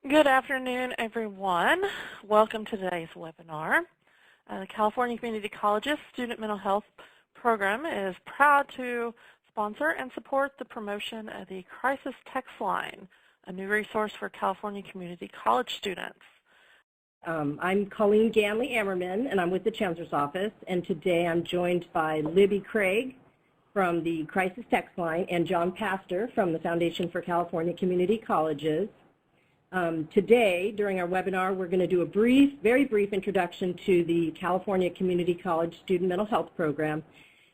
Good afternoon, everyone. Welcome to today's webinar. The California Community Colleges Student Mental Health Program is proud to sponsor and support the promotion of the Crisis Text Line, a new resource for California community college students. I'm Colleen Ganley-Ammerman, and I'm with the Chancellor's Office, and today I'm joined by Libby Craig from the Crisis Text Line and John Pastor from the Foundation for California Community Colleges. Today, during our webinar, we're going to do a very brief introduction to the California Community College Student Mental Health Program.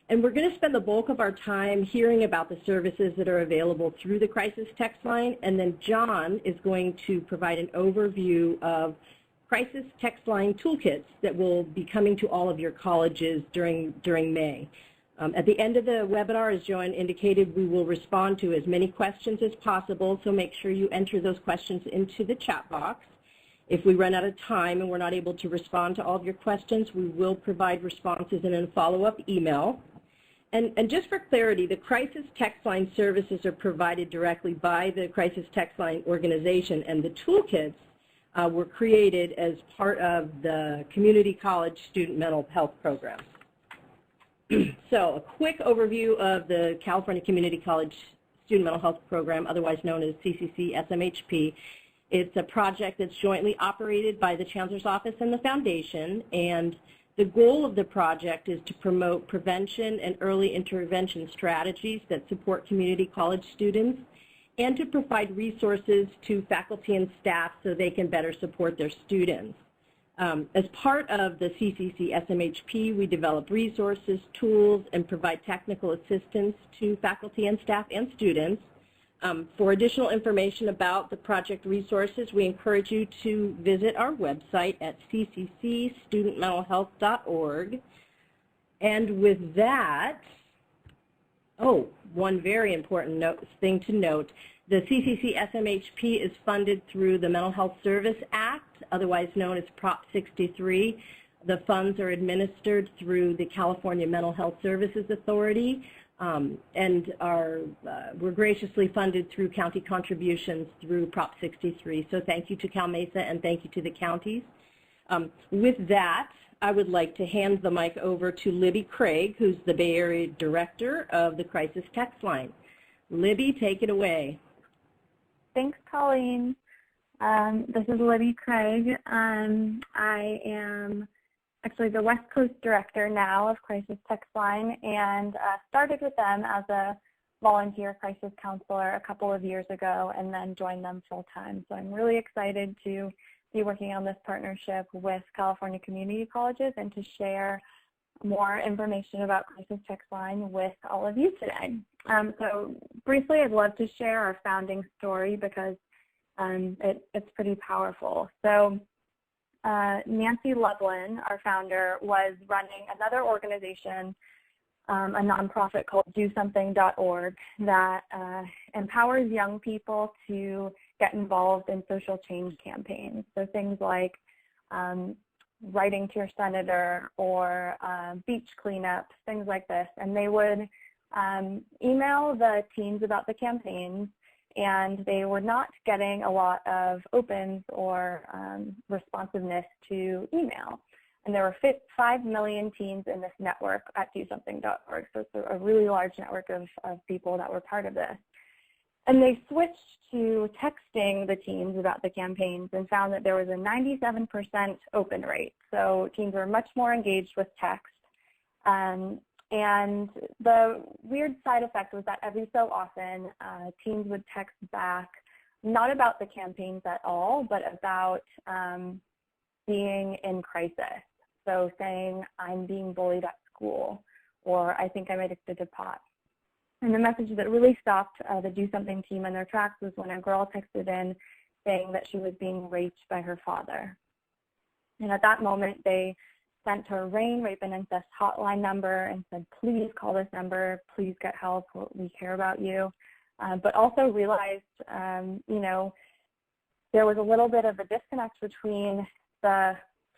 And we're going to spend the bulk of our time hearing about the services that are available through the Crisis Text Line. And then John is going to provide an overview of Crisis Text Line toolkits that will be coming to all of your colleges during May. At the end of the webinar, as Joanne indicated, we will respond to as many questions as possible, so make sure you enter those questions into the chat box. If we run out of time and we're not able to respond to all of your questions, we will provide responses in a follow-up email. And just for clarity, the Crisis Text Line services are provided directly by the Crisis Text Line organization, and the toolkits were created as part of the Community College Student Mental Health Program. So a quick overview of the California Community College Student Mental Health Program, otherwise known as CCC-SMHP. It's a project that's jointly operated by the Chancellor's Office and the Foundation, and the goal of the project is to promote prevention and early intervention strategies that support community college students and to provide resources to faculty and staff so they can better support their students. As part of the CCC-SMHP, we develop resources, tools, and provide technical assistance to faculty and staff and students. For additional information about the project resources, we encourage you to visit our website at cccstudentmentalhealth.org. And with that, one very important thing to note, the CCC-SMHP is funded through the Mental Health Service Act, otherwise known as Prop 63. The funds are administered through the California Mental Health Services Authority and we're graciously funded through county contributions through Prop 63. So thank you to Cal Mesa and thank you to the counties. With that, I would like to hand the mic over to Libby Craig, who's the Bay Area Director of the Crisis Text Line. Libby, take it away. Thanks, Colleen. This is Libby Craig. I am actually the West Coast Director now of Crisis Text Line and started with them as a volunteer crisis counselor a couple of years ago and then joined them full-time. So I'm really excited to be working on this partnership with California Community Colleges and to share more information about Crisis Text Line with all of you today. So briefly, I'd love to share our founding story because it's pretty powerful. So Nancy Lublin, our founder, was running another organization, a nonprofit called DoSomething.org that empowers young people to get involved in social change campaigns. So things like writing to your senator or beach cleanups, things like this. And they would email the teams about the campaigns, and they were not getting a lot of opens or responsiveness to email. And there were 5 million teens in this network at DoSomething.org, so it's a really large network of people that were part of this. And they switched to texting the teens about the campaigns and found that there was a 97% open rate. So teens were much more engaged with text. And the weird side effect was that every so often, teens would text back, not about the campaigns at all, but about being in crisis. So saying, I'm being bullied at school, or I think I'm addicted to pot. And the message that really stopped the Do Something team in their tracks was when a girl texted in saying that she was being raped by her father. And at that moment, they sent her RAIN, Rape and Incest hotline number, and said, please call this number, please get help, we care about you. But also realized, there was a little bit of a disconnect between the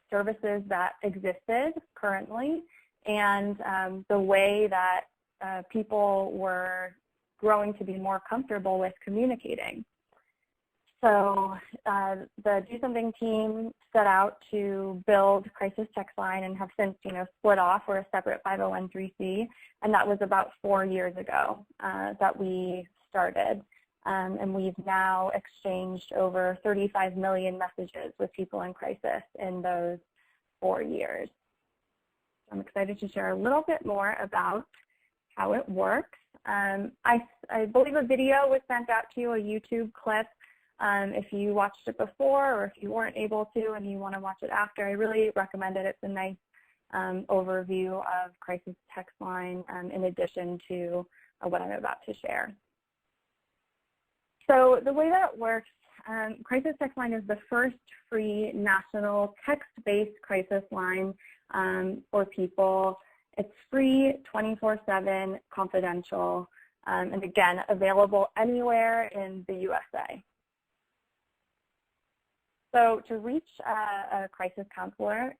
services that existed currently and the way that people were growing to be more comfortable with communicating. So the Do Something team set out to build Crisis Text Line and have since, split off. We're a separate 501(c), and that was about 4 years ago that we started. And we've now exchanged over 35 million messages with people in crisis in those 4 years. I'm excited to share a little bit more about how it works. I believe a video was sent out to you, a YouTube clip. If you watched it before or if you weren't able to and you want to watch it after, I really recommend it. It's a nice overview of Crisis Text Line in addition to what I'm about to share. So the way that it works, Crisis Text Line is the first free national text-based crisis line for people. It's free, 24/7, confidential, and again, available anywhere in the USA. So to reach a crisis counselor,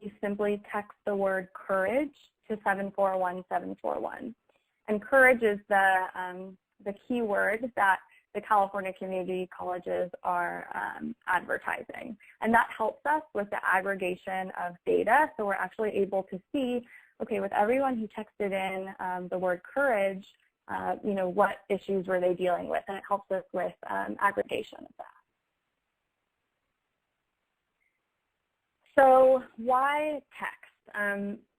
you simply text the word courage to 741-741. And courage is the key word that the California community colleges are advertising. And that helps us with the aggregation of data. So we're actually able to see, okay, with everyone who texted in the word courage, what issues were they dealing with? And it helps us with aggregation of that. So why text?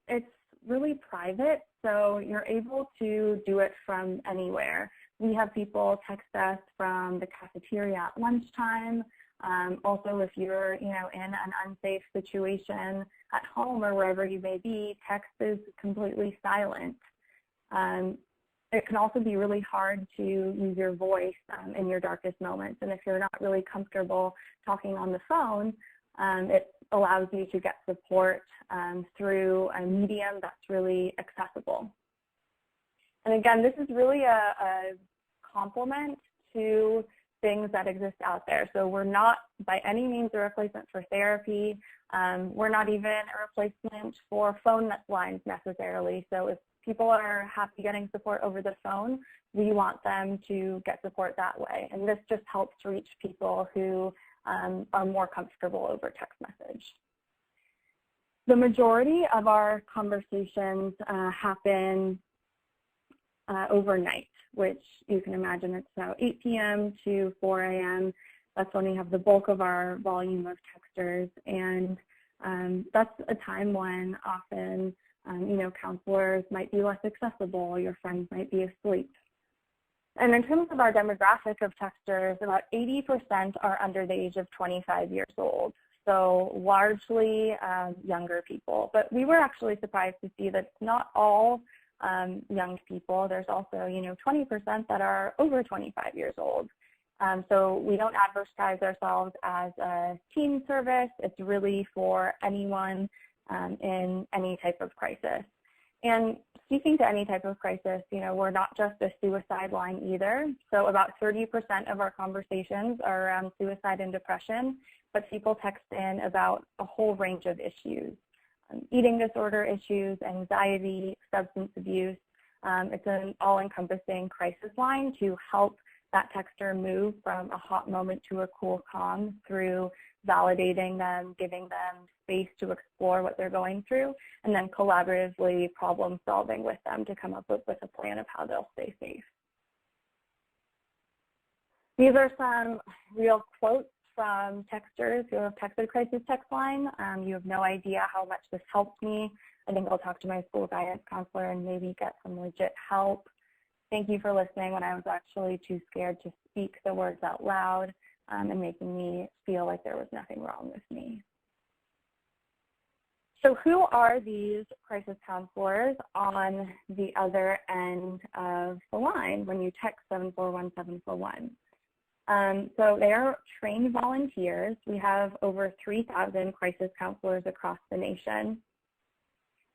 It's really private, so you're able to do it from anywhere. We have people text us from the cafeteria at lunchtime. Also, if you're, in an unsafe situation at home or wherever you may be, text is completely silent. It can also be really hard to use your voice in your darkest moments. And if you're not really comfortable talking on the phone, it allows you to get support through a medium that's really accessible. And again, this is really a complement to things that exist out there. So we're not by any means a replacement for therapy. We're not even a replacement for phone lines necessarily. So if people are happy getting support over the phone, we want them to get support that way. And this just helps reach people who are more comfortable over text message. The majority of our conversations happen overnight, which you can imagine it's about 8 p.m. to 4 a.m. That's when we have the bulk of our volume of texters, and that's a time when often, counselors might be less accessible, your friends might be asleep. And in terms of our demographic of texters, about 80% are under the age of 25 years old, so largely younger people. But we were actually surprised to see that it's not all young people. There's also, 20% that are over 25 years old. So we don't advertise ourselves as a teen service. It's really for anyone in any type of crisis. And speaking to any type of crisis, we're not just a suicide line either. So about 30% of our conversations are around suicide and depression, but people text in about a whole range of issues. Eating disorder issues, anxiety, substance abuse. It's an all-encompassing crisis line to help that texter move from a hot moment to a cool calm through validating them, giving them space to explore what they're going through, and then collaboratively problem solving with them to come up with a plan of how they'll stay safe. These are some real quotes from texters who have texted Crisis Text Line. You have no idea how much this helped me. I think I'll talk to my school guidance counselor and maybe get some legit help. Thank you for listening when I was actually too scared to speak the words out loud and making me feel like there was nothing wrong with me. So who are these crisis counselors on the other end of the line when you text 741-741? So they are trained volunteers. We have over 3,000 crisis counselors across the nation.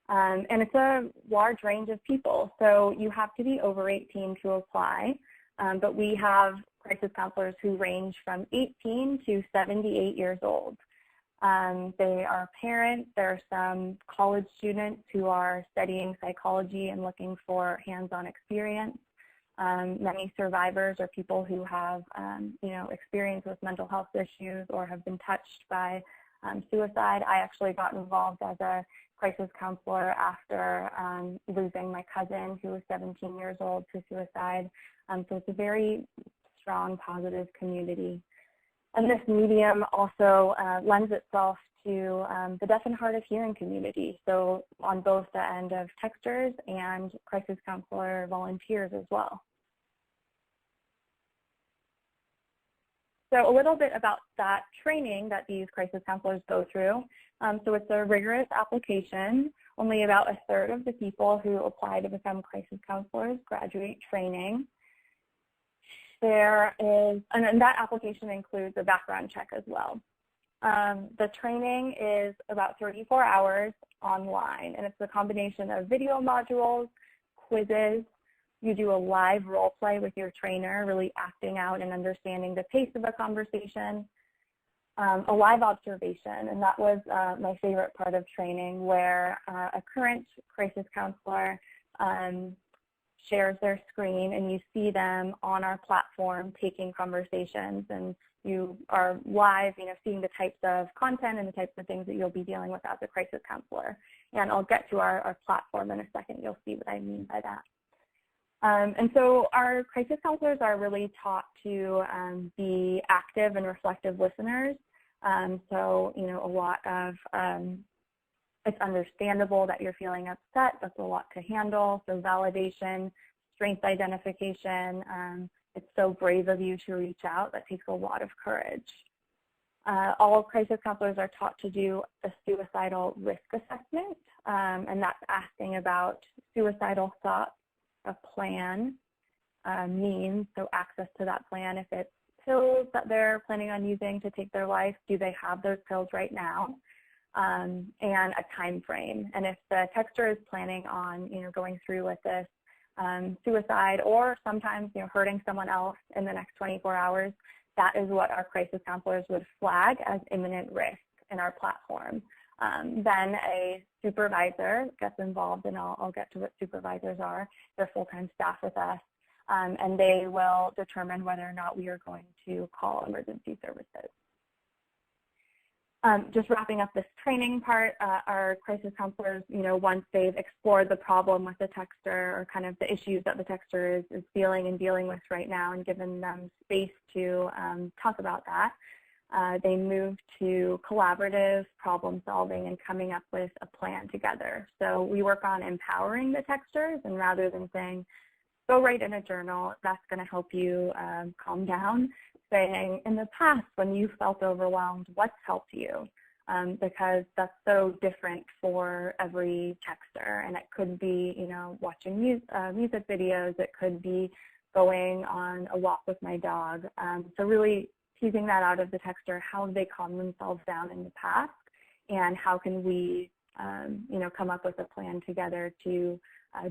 And it's a large range of people. So you have to be over 18 to apply. But we have crisis counselors who range from 18 to 78 years old. They are parents. There are some college students who are studying psychology and looking for hands-on experience. Many survivors or people who have, experience with mental health issues or have been touched by suicide. I actually got involved as a crisis counselor after losing my cousin, who was 17 years old, to suicide. So it's a very strong, positive community. And this medium also lends itself to the deaf and hard of hearing community, so on both the end of texters and crisis counselor volunteers as well. So a little bit about that training that these crisis counselors go through. So it's a rigorous application. Only about a third of the people who apply to become crisis counselors graduate training. There is, and that application includes a background check as well. The training is about 34 hours online, and it's a combination of video modules, quizzes. You do a live role play with your trainer, really acting out and understanding the pace of a conversation. A live observation, and that was my favorite part of training, where a current crisis counselor shares their screen and you see them on our platform taking conversations, and you are live, seeing the types of content and the types of things that you'll be dealing with as a crisis counselor. And I'll get to our platform in a second. You'll see what I mean by that. And so our crisis counselors are really taught to be active and reflective listeners. So, a lot of, it's understandable that you're feeling upset. That's a lot to handle. So validation, strength identification. It's so brave of you to reach out. That takes a lot of courage. All crisis counselors are taught to do a suicidal risk assessment, and that's asking about suicidal thoughts, a plan, means, so access to that plan. If it's pills that they're planning on using to take their life, do they have those pills right now? And a time frame. And if the texter is planning on, going through with this suicide, or sometimes, hurting someone else in the next 24 hours, that is what our crisis counselors would flag as imminent risk in our platform. Then a supervisor gets involved, and I'll get to what supervisors are. They're full-time staff with us, and they will determine whether or not we are going to call emergency services. Just wrapping up this training part, our crisis counselors, once they've explored the problem with the texter, or kind of the issues that the texter is feeling and dealing with right now, and given them space to talk about that, they move to collaborative problem solving and coming up with a plan together. So we work on empowering the texters, and rather than saying, go write in a journal, that's going to help you calm down, saying, in the past when you felt overwhelmed, what's helped you? Because that's so different for every texter, and it could be, watching music videos, it could be going on a walk with my dog. So really teasing that out of the texter, how have they calmed themselves down in the past, and how can we, come up with a plan together to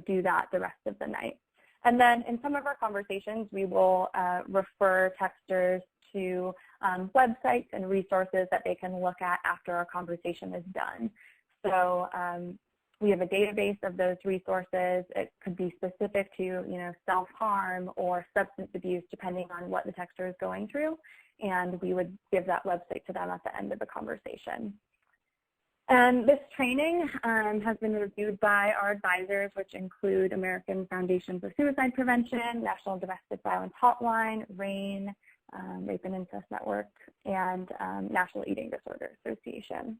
do that the rest of the night. And then in some of our conversations, we will refer texters to websites and resources that they can look at after our conversation is done. So we have a database of those resources. It could be specific to, self-harm or substance abuse, depending on what the texter is going through. And we would give that website to them at the end of the conversation. And this training has been reviewed by our advisors, which include American Foundation for Suicide Prevention, National Domestic Violence Hotline, RAIN, Rape and Incest Network, and National Eating Disorder Association.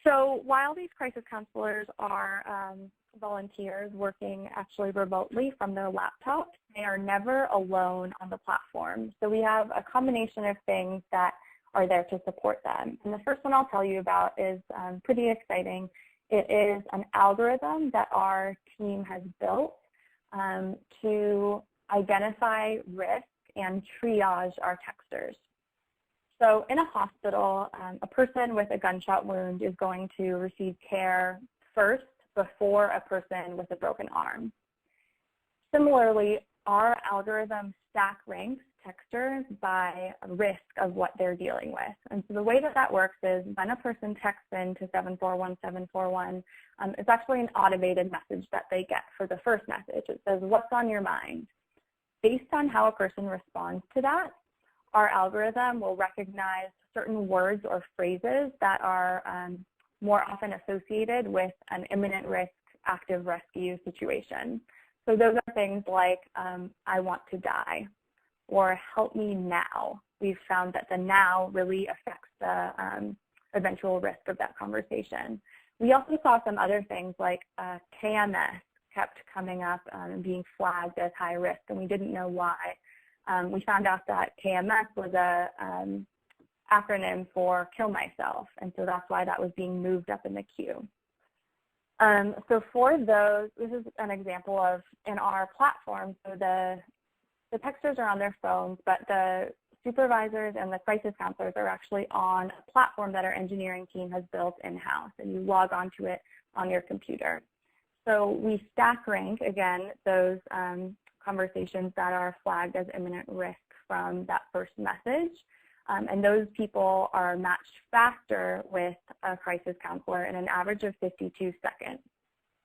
So while these crisis counselors are volunteers working actually remotely from their laptops, they are never alone on the platform. So we have a combination of things that are there to support them. And the first one I'll tell you about is pretty exciting. It is an algorithm that our team has built to identify risk and triage our texters. So in a hospital, a person with a gunshot wound is going to receive care first before a person with a broken arm. Similarly, our algorithm stack ranks texters by risk of what they're dealing with. And so the way that that works is when a person texts in to 741-741, it's actually an automated message that they get for the first message. It says, "What's on your mind?" Based on how a person responds to that, our algorithm will recognize certain words or phrases that are more often associated with an imminent risk active rescue situation. So those are things like, "I want to die," or "help me now." We've found that the now really affects the eventual risk of that conversation. We also saw some other things like KMS kept coming up and being flagged as high risk, and we didn't know why. We found out that KMS was a acronym for kill myself, and so that's why that was being moved up in the queue. So for those, this is an example of in our platform, so the texters are on their phones, but the supervisors and the crisis counselors are actually on a platform that our engineering team has built in-house, and you log onto it on your computer. So we stack rank, again, those conversations that are flagged as imminent risk from that first message. And those people are matched faster with a crisis counselor in an average of 52 seconds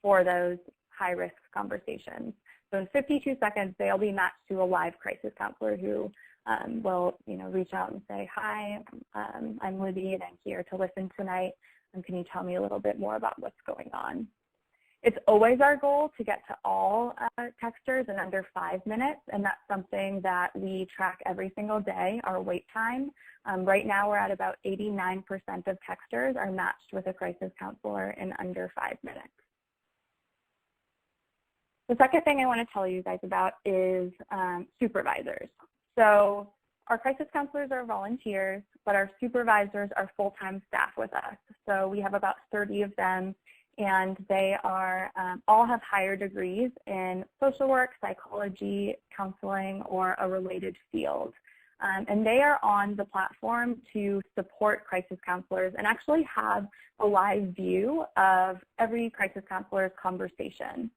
for those high-risk conversations. So in 52 seconds, they'll be matched to a live crisis counselor who will, reach out and say, "Hi, I'm Libby, and I'm here to listen tonight. Can you tell me a little bit more about what's going on?" It's always our goal to get to all texters in under 5 minutes, and that's something that we track every single day, our wait time. Right now, we're at about 89% of texters are matched with a crisis counselor in under 5 minutes. The second thing I want to tell you guys about is supervisors. So our crisis counselors are volunteers, but our supervisors are full-time staff with us. So we have about 30 of them, and they are all have higher degrees in social work, psychology, counseling, or a related field. And they are on the platform to support crisis counselors and actually have a live view of every crisis counselor's conversation.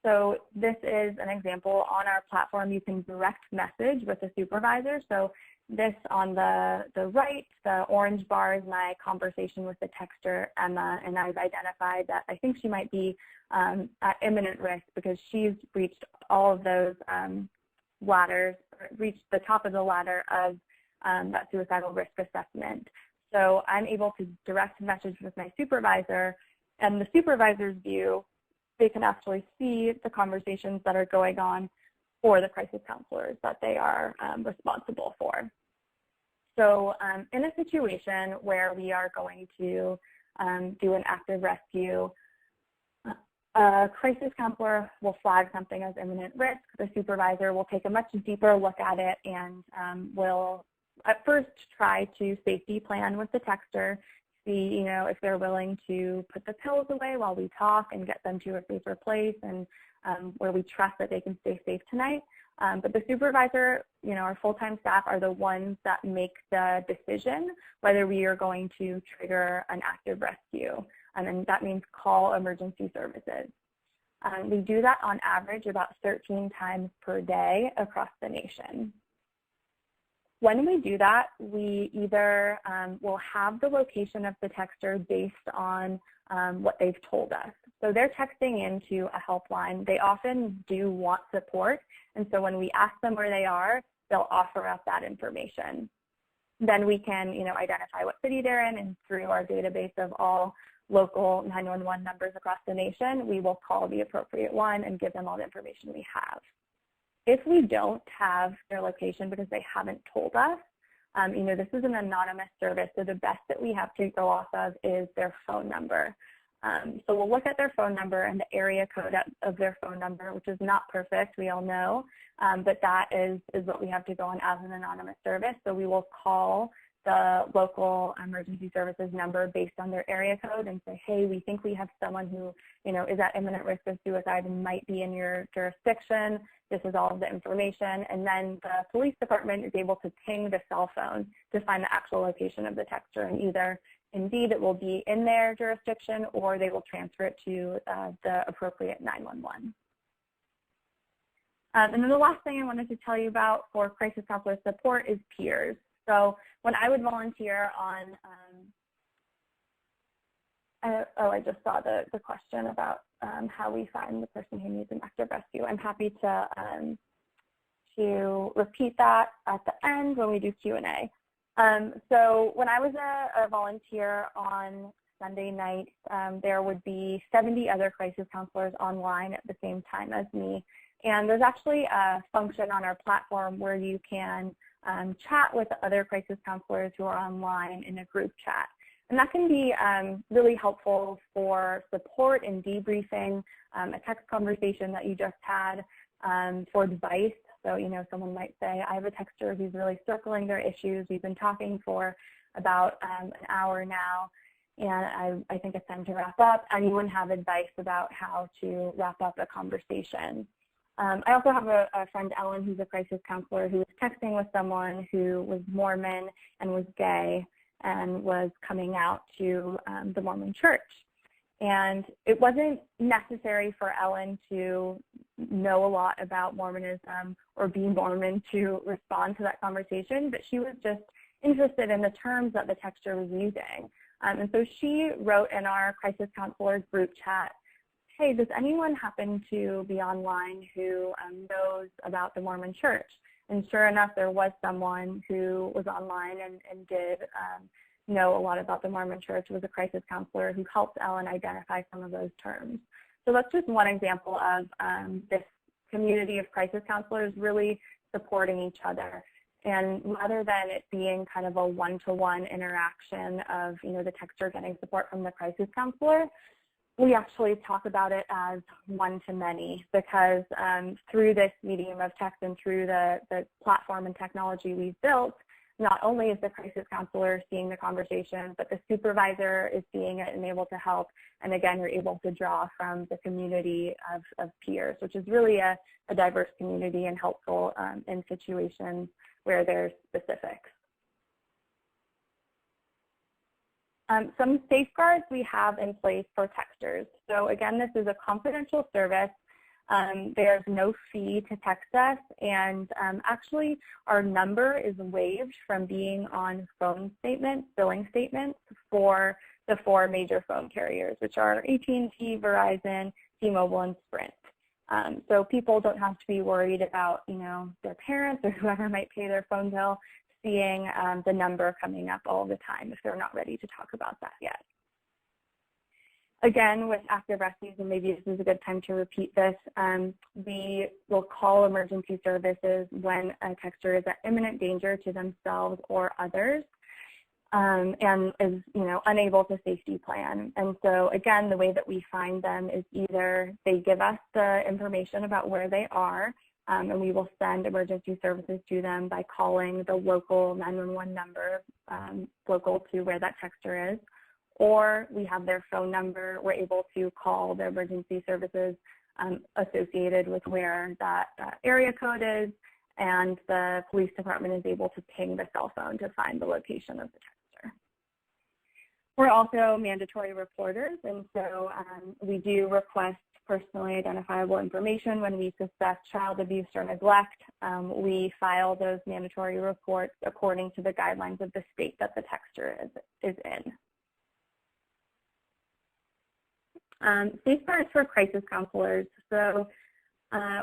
So this is an example on our platform. You can direct message with a supervisor. So this on the right, the orange bar is my conversation with the texter, Emma, and I've identified that I think she might be at imminent risk because she's reached all of those ladders, reached the top of the ladder of that suicidal risk assessment. So I'm able to direct message with my supervisor, and the supervisor's view, they can actually see the conversations that are going on for the crisis counselors that they are responsible for. So in a situation where we are going to do an active rescue, a crisis counselor will flag something as imminent risk. The supervisor will take a much deeper look at it and will at first try to safety plan with the texter, see, if they're willing to put the pills away while we talk and get them to a safer place and where we trust that they can stay safe tonight. But the supervisor, our full-time staff are the ones that make the decision whether we are going to trigger an active rescue. And that means call emergency services. We do that on average about 13 times per day across the nation. When we do that, we either will have the location of the texter based on what they've told us. So they're texting into a helpline. They often do want support, and so when we ask them where they are, they'll offer up that information. Then we can, identify what city they're in, and through our database of all local 911 numbers across the nation, we will call the appropriate one and give them all the information we have. If we don't have their location because they haven't told us, this is an anonymous service, so the best that we have to go off of is their phone number. So we'll look at their phone number and the area code of their phone number, which is not perfect, we all know, but that is what we have to go on as an anonymous service. So we will call the local emergency services number based on their area code and say, hey, we think we have someone who, is at imminent risk of suicide and might be in your jurisdiction. This is all of the information. And then the police department is able to ping the cell phone to find the actual location of the texter, and either indeed it will be in their jurisdiction or they will transfer it to the appropriate 911. And then the last thing I wanted to tell you about for crisis counselor support is peers. So when I would volunteer on, I just saw the question about how we find the person who needs an active rescue. I'm happy to repeat that at the end when we do Q&A. So when I was a volunteer on Sunday night, there would be 70 other crisis counselors online at the same time as me. And there's actually a function on our platform where you can chat with other crisis counselors who are online in a group chat. And that can be really helpful for support and debriefing, a text conversation that you just had, for advice. So, you know, someone might say, I have a texter who's really circling their issues. We've been talking for about an hour now, and I think it's time to wrap up. Anyone have advice about how to wrap up a conversation? I also have a friend, Ellen, who's a crisis counselor, who was texting with someone who was Mormon and was gay and was coming out to the Mormon church. And it wasn't necessary for Ellen to know a lot about Mormonism or be Mormon to respond to that conversation, but she was just interested in the terms that the texter was using. And so she wrote in our crisis counselor group chat, hey, does anyone happen to be online who knows about the Mormon church? And sure enough, there was someone who was online and did know a lot about the Mormon church, was a crisis counselor who helped Ellen identify some of those terms. So that's just one example of this community of crisis counselors really supporting each other. And rather than it being kind of a one-to-one interaction of, you know, the texter getting support from the crisis counselor, we actually talk about it as one-to-many, because through this medium of text and through the platform and technology we've built, not only is the crisis counselor seeing the conversation, but the supervisor is seeing it and able to help. And again, you're able to draw from the community of peers, which is really a diverse community and helpful in situations where there's specifics. Some safeguards we have in place for texters. So again, this is a confidential service. There's no fee to text us, and actually our number is waived from being on phone statements, billing statements for the 4 major phone carriers, which are AT&T, Verizon, T-Mobile, and Sprint. So people don't have to be worried about, you know, their parents or whoever might pay their phone bill seeing the number coming up all the time if they're not ready to talk about that yet. Again, with active rescues, and maybe this is a good time to repeat this, we will call emergency services when a texter is at imminent danger to themselves or others and is, you know, unable to safety plan. And so, again, the way that we find them is either they give us the information about where they are, and we will send emergency services to them by calling the local 911 number local to where that texter is, or we have their phone number. We're able to call the emergency services associated with where that area code is, and the police department is able to ping the cell phone to find the location of the texter. We're also mandatory reporters, and so we do request personally identifiable information when we suspect child abuse or neglect. We file those mandatory reports according to the guidelines of the state that the texter is in. Safeguards for crisis counselors. So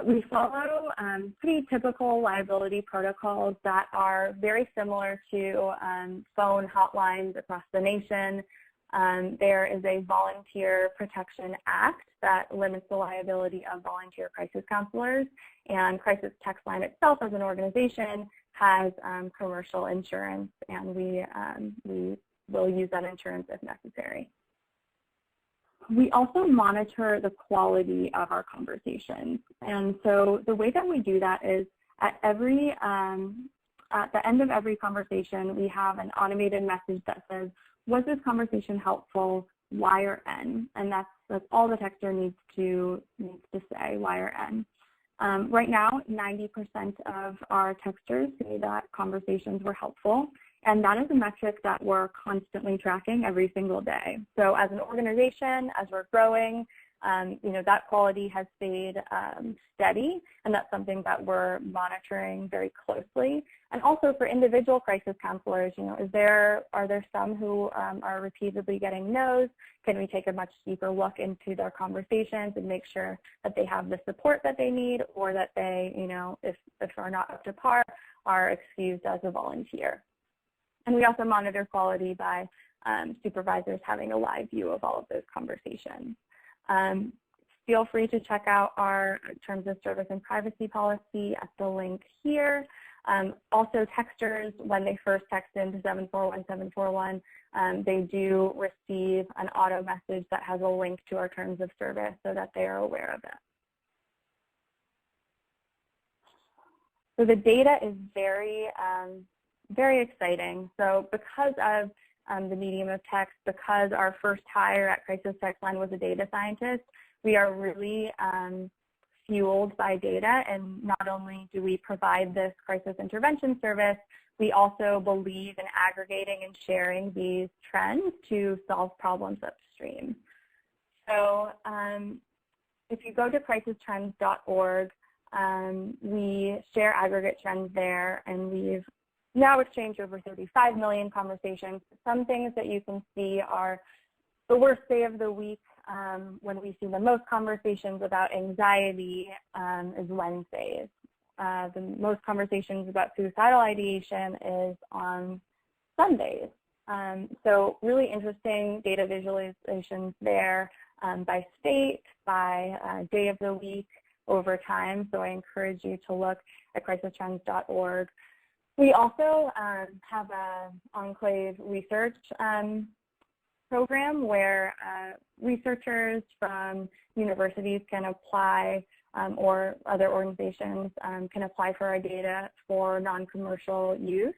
we follow pretty typical liability protocols that are very similar to phone hotlines across the nation. There is a Volunteer Protection Act that limits the liability of volunteer crisis counselors, and Crisis Text Line itself as an organization has commercial insurance, and we will use that insurance if necessary. We also monitor the quality of our conversations, and so the way that we do that is at the end of every conversation, we have an automated message that says, was this conversation helpful, Y or N? And that's all the texter needs to say, Y or N. Right now, 90% of our texters say that conversations were helpful, and that is a metric that we're constantly tracking every single day. So as an organization, as we're growing, that quality has stayed steady, and that's something that we're monitoring very closely. And also for individual crisis counselors, are there some who are repeatedly getting no's? Can we take a much deeper look into their conversations and make sure that they have the support that they need, or that they, if are not up to par, are excused as a volunteer? And we also monitor quality by supervisors having a live view of all of those conversations. Feel free to check out our terms of service and privacy policy at the link here. Also, texters, when they first text into 741-741, they do receive an auto message that has a link to our terms of service so that they are aware of it. So the data is very, very exciting. So because of the medium of text, because our first hire at Crisis Text Line was a data scientist, we are really fueled by data, and not only do we provide this crisis intervention service, we also believe in aggregating and sharing these trends to solve problems upstream. So if you go to crisistrends.org, we share aggregate trends there, and we've now exchanged over 35 million conversations. Some things that you can see are the worst day of the week. When we see the most conversations about anxiety is Wednesdays. The most conversations about suicidal ideation is on Sundays. So really interesting data visualizations there by state, by day of the week, over time. So I encourage you to look at crisistrends.org. We also have an Enclave research program where researchers from universities can apply, or other organizations can apply for our data for non-commercial use.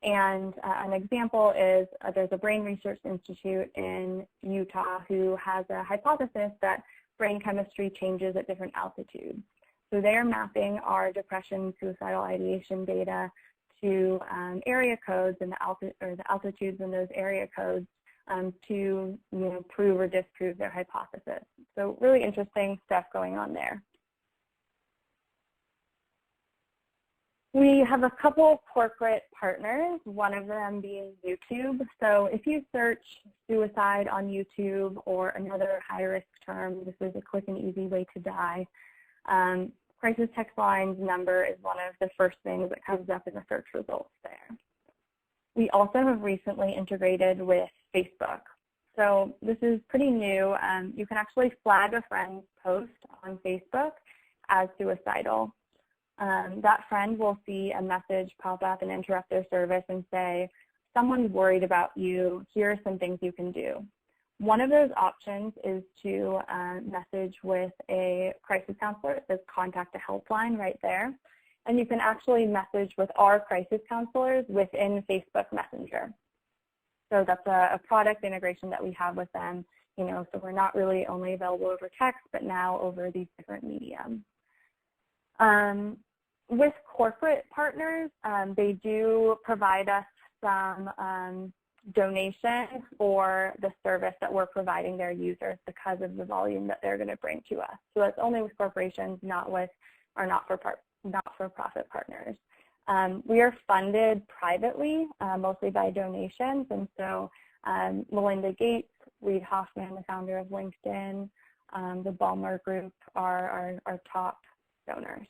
And an example is there's a Brain Research Institute in Utah who has a hypothesis that brain chemistry changes at different altitudes. So they're mapping our depression, suicidal ideation data to area codes and the altitudes in those area codes to prove or disprove their hypothesis. So really interesting stuff going on there. We have a couple corporate partners, one of them being YouTube. So if you search suicide on YouTube or another high-risk term, this is a quick and easy way to die, Crisis Text Line's number is one of the first things that comes up in the search results there. We also have recently integrated with Facebook. So this is pretty new. You can actually flag a friend's post on Facebook as suicidal. That friend will see a message pop up and interrupt their service and say, someone's worried about you, here are some things you can do. One of those options is to message with a crisis counselor. It says contact a helpline right there. And you can actually message with our crisis counselors within Facebook Messenger. So that's a product integration that we have with them, so we're not really only available over text, but now over these different mediums. With corporate partners, they do provide us some donations for the service that we're providing their users because of the volume that they're going to bring to us. So that's only with corporations, not with our not-for-profit partners. We are funded privately, mostly by donations, and so Melinda Gates, Reid Hoffman, the founder of LinkedIn, the Ballmer Group are our top donors.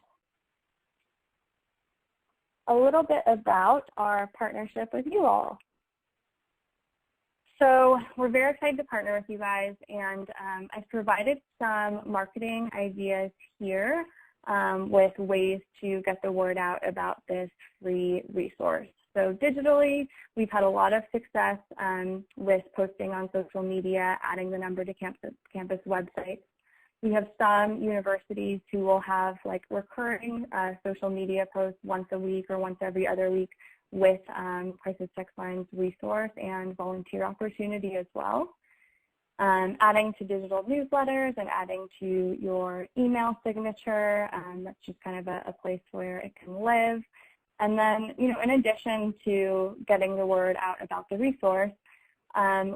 A little bit about our partnership with you all. So we're very excited to partner with you guys, and I've provided some marketing ideas here with ways to get the word out about this free resource. So digitally, we've had a lot of success with posting on social media, adding the number to campus websites. We have some universities who will have recurring social media posts once a week or once every other week with Crisis Text Line's resource and volunteer opportunity as well. Adding to digital newsletters and adding to your email signature, that's just kind of a place where it can live. And then, in addition to getting the word out about the resource,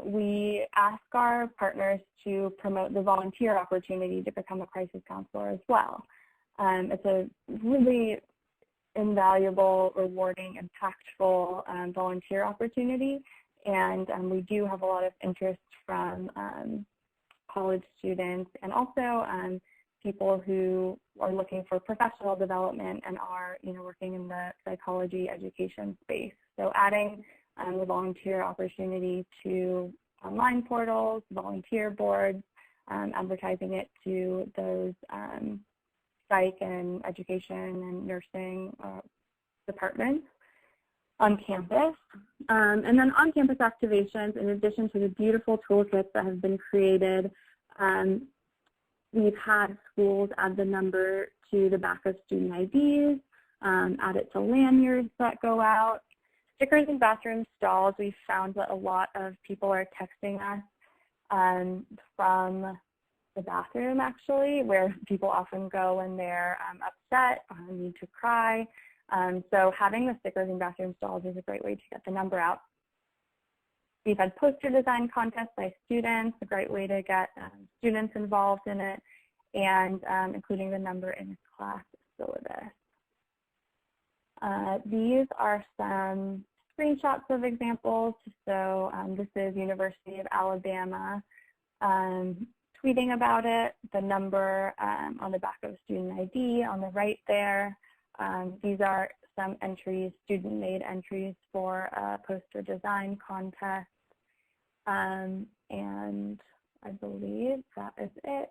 we ask our partners to promote the volunteer opportunity to become a crisis counselor as well. It's a really invaluable, rewarding, impactful volunteer opportunity, and we do have a lot of interest from college students and also people who are looking for professional development and are, working in the psychology education space. So adding the volunteer opportunity to online portals, volunteer boards, advertising it to those psych and education and nursing departments on campus. And then on-campus activations, in addition to the beautiful toolkits that have been created, we've had schools add the number to the back of student IDs, add it to lanyards that go out. Stickers in bathroom stalls, we've found that a lot of people are texting us from the bathroom, actually, where people often go when they're upset or need to cry. So having the stickers in bathroom stalls is a great way to get the number out. We've had poster design contests by students, a great way to get students involved in it, and including the number in the class syllabus. These are some screenshots of examples. So this is University of Alabama tweeting about it, the number on the back of student ID on the right there. These are some entries, student-made entries for a poster design contest. And I believe that is it.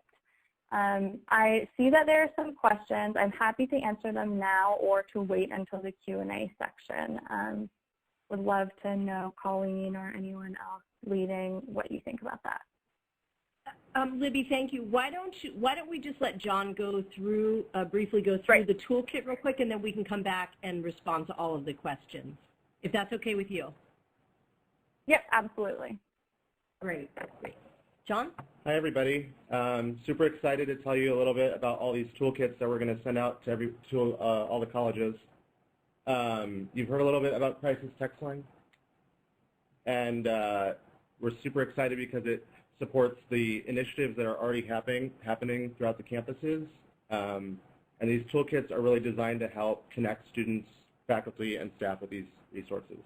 I see that there are some questions. I'm happy to answer them now or to wait until the Q&A section. Would love to know, Colleen or anyone else leading, what you think about that. Libby, thank you. Why don't we just let John go through, briefly go through the toolkit real quick, and then we can come back and respond to all of the questions, if that's okay with you. Yep, absolutely. Great. John? Hi, everybody. Super excited to tell you a little bit about all these toolkits that we're going to send out to all the colleges. You've heard a little bit about Crisis Text Line, and we're super excited because it supports the initiatives that are already happening throughout the campuses. And these toolkits are really designed to help connect students, faculty, and staff with these resources.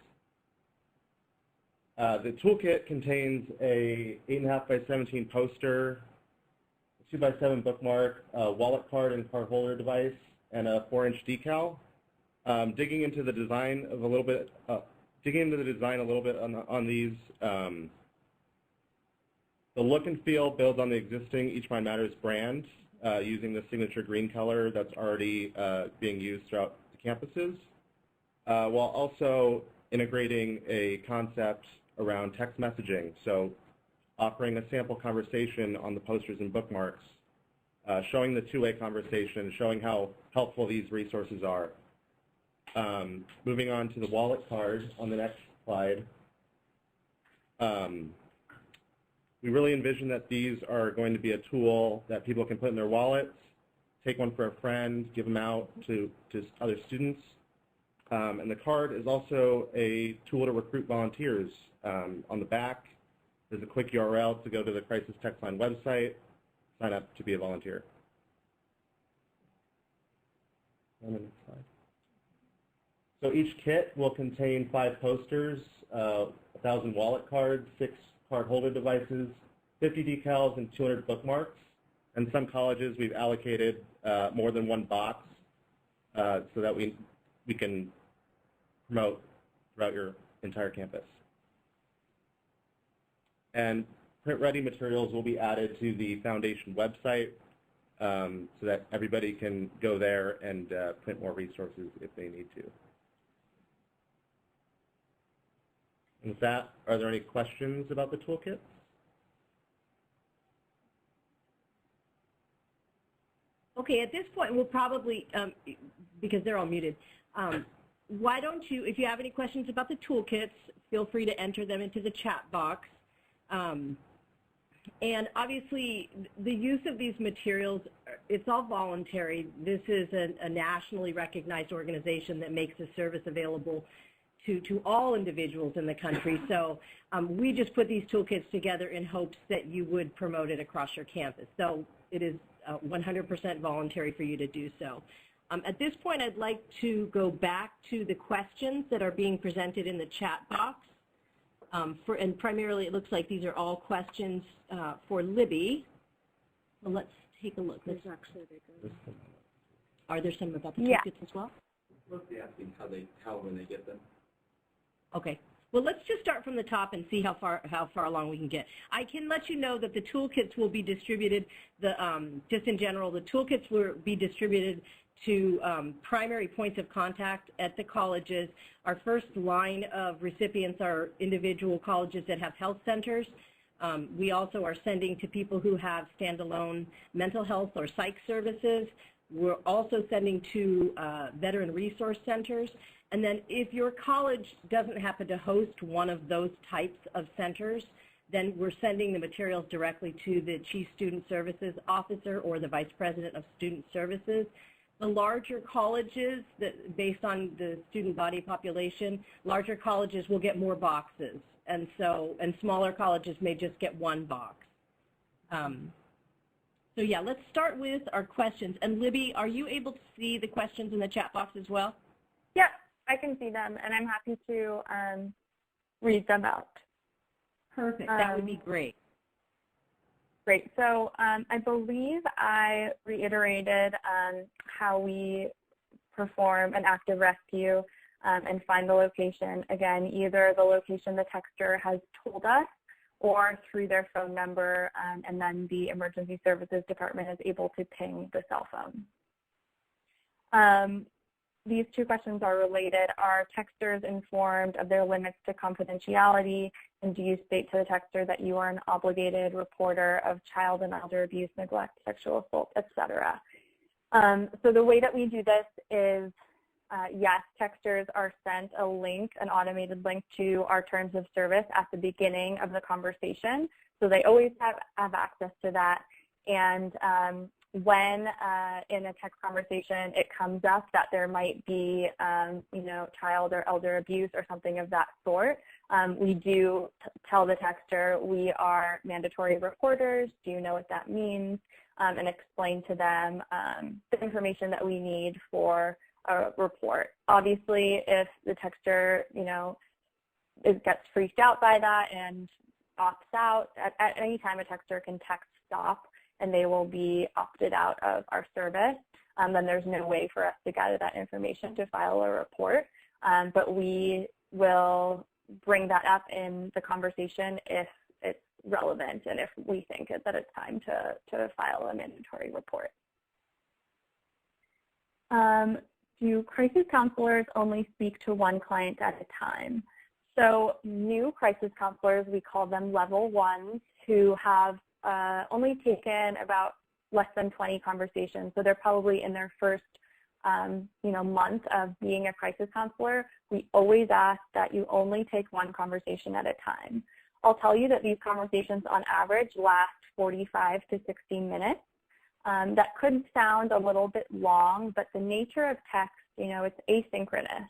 The toolkit contains a 8.5 by 17 poster, a 2 by 7 bookmark, a wallet card and card holder device, and a 4-inch decal. Digging into the design a little bit on these. The look and feel builds on the existing Each Mind Matters brand using the signature green color that's already being used throughout the campuses, while also integrating a concept around text messaging, so offering a sample conversation on the posters and bookmarks, showing the two-way conversation, showing how helpful these resources are. Moving on to the wallet card on the next slide. We really envision that these are going to be a tool that people can put in their wallets, take one for a friend, give them out to other students. And the card is also a tool to recruit volunteers. On the back, there's a quick URL to go to the Crisis Text Line website, sign up to be a volunteer. On the next slide. So each kit will contain 5 posters, 1,000 wallet cards, 6 card holder devices, 50 decals, and 200 bookmarks. And some colleges we've allocated more than one box so that we can promote throughout your entire campus. And print-ready materials will be added to the foundation website so that everybody can go there and print more resources if they need to. And with that, are there any questions about the toolkit? Okay, at this point, we'll probably, because they're all muted, why don't you, if you have any questions about the toolkits, feel free to enter them into the chat box. And obviously, the use of these materials, it's all voluntary. This is a nationally recognized organization that makes this service available to all individuals in the country. So we just put these toolkits together in hopes that you would promote it across your campus. So it is 100% voluntary for you to do so. At this point, I'd like to go back to the questions that are being presented in the chat box. And primarily, it looks like these are all questions for Libby. Well, let's take a look. Are there some about the toolkits as well? Mostly asking how when they get them. Okay. Well, let's just start from the top and see how far along we can get. I can let you know that the toolkits will be distributed. Just in general, the toolkits will be distributed to primary points of contact at the colleges. Our first line of recipients are individual colleges that have health centers. We also are sending to people who have standalone mental health or psych services. We're also sending to veteran resource centers. And then if your college doesn't happen to host one of those types of centers, then we're sending the materials directly to the Chief Student Services Officer or the Vice President of Student Services. The larger colleges, based on the student body population, larger colleges will get more boxes. And smaller colleges may just get one box. So yeah, let's start with our questions. And Libby, are you able to see the questions in the chat box as well? Yeah, I can see them, and I'm happy to read them out. Perfect. That would be great. Great. So I believe I reiterated how we perform an active rescue and find the location. Again, either the location the texter has told us or through their phone number, and then the emergency services department is able to ping the cell phone. These two questions are related. Are texters informed of their limits to confidentiality, and do you state to the texter that you are an obligated reporter of child and elder abuse, neglect, sexual assault, etc.? So the way that we do this is, yes, texters are sent a link, an automated link to our terms of service at the beginning of the conversation. So they always have access to that. And when in a text conversation it comes up that there might be, child or elder abuse or something of that sort, we do tell the texter we are mandatory reporters. Do you know what that means? And explain to them the information that we need for a report. Obviously, if the texter, gets freaked out by that and opts out, at any time a texter can text stop and they will be opted out of our service. Then there's no way for us to gather that information to file a report. But we will bring that up in the conversation if it's relevant and if we think that it's time to file a mandatory report. Do crisis counselors only speak to one client at a time? So new crisis counselors, we call them level ones, who have only taken about less than 20 conversations. So they're probably in their first month of being a crisis counselor. We always ask that you only take one conversation at a time. I'll tell you that these conversations on average last 45 to 60 minutes. That could sound a little bit long, but the nature of text, it's asynchronous.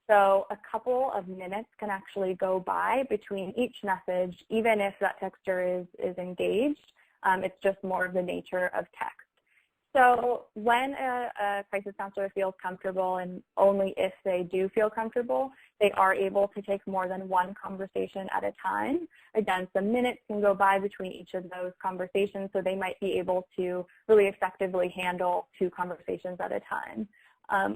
So a couple of minutes can actually go by between each message, even if that texter is engaged. It's just more of the nature of text. So when a crisis counselor feels comfortable, and only if they do feel comfortable, they are able to take more than one conversation at a time. Again, some minutes can go by between each of those conversations, so they might be able to really effectively handle 2 conversations at a time.